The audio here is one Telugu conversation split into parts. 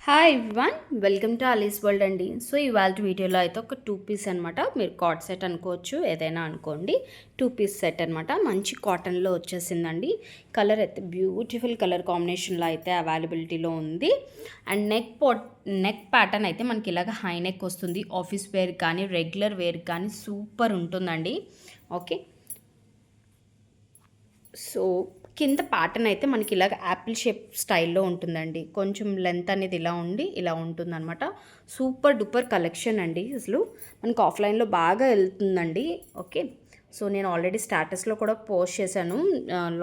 Hi everyone, welcome to Alice's world అండి. సో ఇవాళ వీడియోలో అయితే ఒక 2 పీస్ అనమాట. మీరు కాట్ సెట్ అనుకోవచ్చు, ఏదైనా అనుకోండి. 2 పీస్ సెట్ అనమాట. మంచి కాటన్లో వచ్చేసిందండి. కలర్ అయితే బ్యూటిఫుల్ కలర్ కాంబినేషన్లో అయితే అవైలబిలిటీలో ఉంది. అండ్ నెక్ ప్యాటర్న్ అయితే మనకి ఇలాగ హై నెక్ వస్తుంది. ఆఫీస్ వేర్ కానీ రెగ్యులర్ వేర్ కానీ సూపర్ ఉంటుందండి. ఓకే, సో కింద ప్యాటర్న్ అయితే మనకి ఇలాగ యాపిల్ షేప్ స్టైల్లో ఉంటుందండి. కొంచెం లెంత్ అనేది ఇలా ఉండి ఇలా ఉంటుందన్నమాట. సూపర్ డూపర్ కలెక్షన్ అండి. అసలు మనకు ఆఫ్లైన్లో బాగా వెళ్తుందండి. ఓకే, సో నేను ఆల్రెడీ స్టాటస్లో కూడా పోస్ట్ చేశాను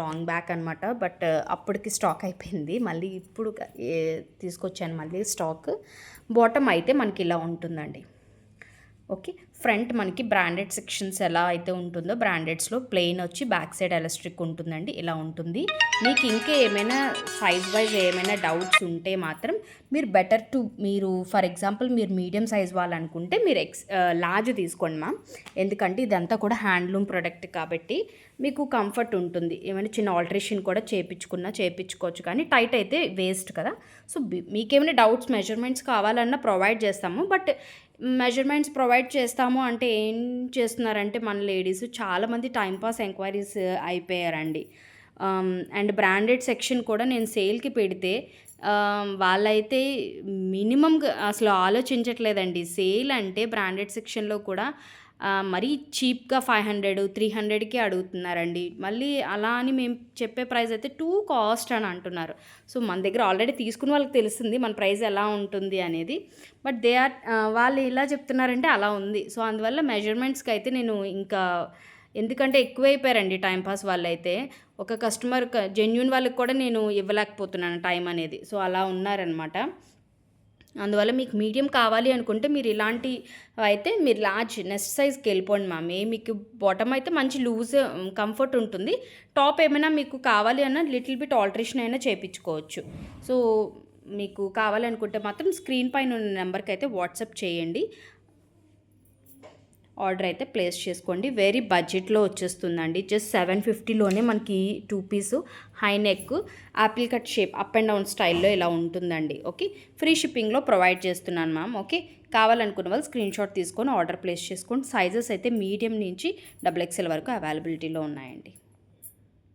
లాంగ్ బ్యాక్ అనమాట. బట్ అప్పటికి స్టాక్ అయిపోయింది. మళ్ళీ ఇప్పుడు తీసుకొచ్చాను మళ్ళీ స్టాక్. బాటమ్ అయితే మనకి ఇలా ఉంటుందండి. ఓకే, ఫ్రంట్ మనకి బ్రాండెడ్ సెక్షన్స్ ఎలా అయితే ఉంటుందో బ్రాండెడ్స్లో ప్లెయిన్ వచ్చి బ్యాక్ సైడ్ ఎలాస్టిక్ ఉంటుందండి. ఇలా ఉంటుంది. మీకు ఇంకా ఏమైనా సైజ్ వైజ్ ఏమైనా డౌట్స్ ఉంటే మాత్రం మీరు ఫర్ ఎగ్జాంపుల్ మీరు మీడియం సైజ్ వాళ్ళనుకుంటే మీరు లార్జ్ తీసుకోండి మ్యామ్. ఎందుకంటే ఇదంతా కూడా హ్యాండ్లూమ్ ప్రొడక్ట్ కాబట్టి మీకు కంఫర్ట్ ఉంటుంది. ఏమైనా చిన్న ఆల్టరేషన్ కూడా చేయించుకోవచ్చు, కానీ టైట్ అయితే వేస్ట్ కదా. సో మీకేమైనా డౌట్స్ మెజర్మెంట్స్ కావాలన్నా ప్రొవైడ్ చేస్తాము. బట్ మెజర్మెంట్స్ ప్రొవైడ్ చేస్తాము అంటే ఏం చేస్తున్నారంటే మన లేడీస్ చాలామంది టైంపాస్ ఎంక్వైరీస్ అయిపోయారండి. అండ్ బ్రాండెడ్ సెక్షన్ కూడా నేను సేల్కి పెడితే వాళ్ళైతే మినిమం అసలు ఆలోచించట్లేదండి. సేల్ అంటే బ్రాండెడ్ సెక్షన్లో కూడా మరీ చీప్గా 500 300కి అడుగుతున్నారండి. మళ్ళీ అలా అని మేము చెప్పే ప్రైస్ అయితే టూ కాస్ట్ అని అంటున్నారు. సో మన దగ్గర ఆల్రెడీ తీసుకున్న వాళ్ళకి తెలుస్తుంది మన ప్రైస్ ఎలా ఉంటుంది అనేది. బట్ వాళ్ళు ఇలా చెప్తున్నారంటే అలా ఉంది. సో అందువల్ల మెజర్మెంట్స్కి అయితే నేను ఇంకా ఎందుకంటే ఎక్కువైపోయారండి టైంపాస్ వాళ్ళైతే. ఒక కస్టమర్ జెన్యూన్ వాళ్ళకి కూడా నేను ఇవ్వలేకపోతున్నాను టైం అనేది. సో అలా ఉన్నారనమాట. అందువల్ల మీకు మీడియం కావాలి అనుకుంటే మీరు ఇలాంటి అయితే మీరు లార్జ్ నెక్స్ట్ సైజ్కి వెళ్ళిపోండి మ్యామ్. మీకు బాటమ్ అయితే మంచి లూజ్ కంఫర్ట్ ఉంటుంది. టాప్ ఏమైనా మీకు కావాలి అన్న లిటిల్ బిట్ ఆల్టరేషన్ అయినా చేయించుకోవచ్చు. సో మీకు కావాలి అనుకుంటే మాత్రం స్క్రీన్ పైన ఉన్న నెంబర్కి అయితే వాట్సాప్ చేయండి. ఆర్డర్ అయితే ప్లేస్ చేసుకోండి. వెరీ బడ్జెట్లో వచ్చేస్తుందండి. జస్ట్ 750లోనే మనకి 2 piece high neck apple cut shape up and down స్టైల్లో ఇలా ఉంటుందండి. ఓకే, ఫ్రీ షిప్పింగ్లో ప్రొవైడ్ చేస్తున్నాను మ్యామ్. ఓకే, కావాలనుకున్న వాళ్ళు స్క్రీన్ షాట్ తీసుకొని ఆర్డర్ ప్లేస్ చేసుకోండి. సైజెస్ అయితే మీడియం నుంచి XXL వరకు అవైలబిలిటీలో ఉన్నాయండి.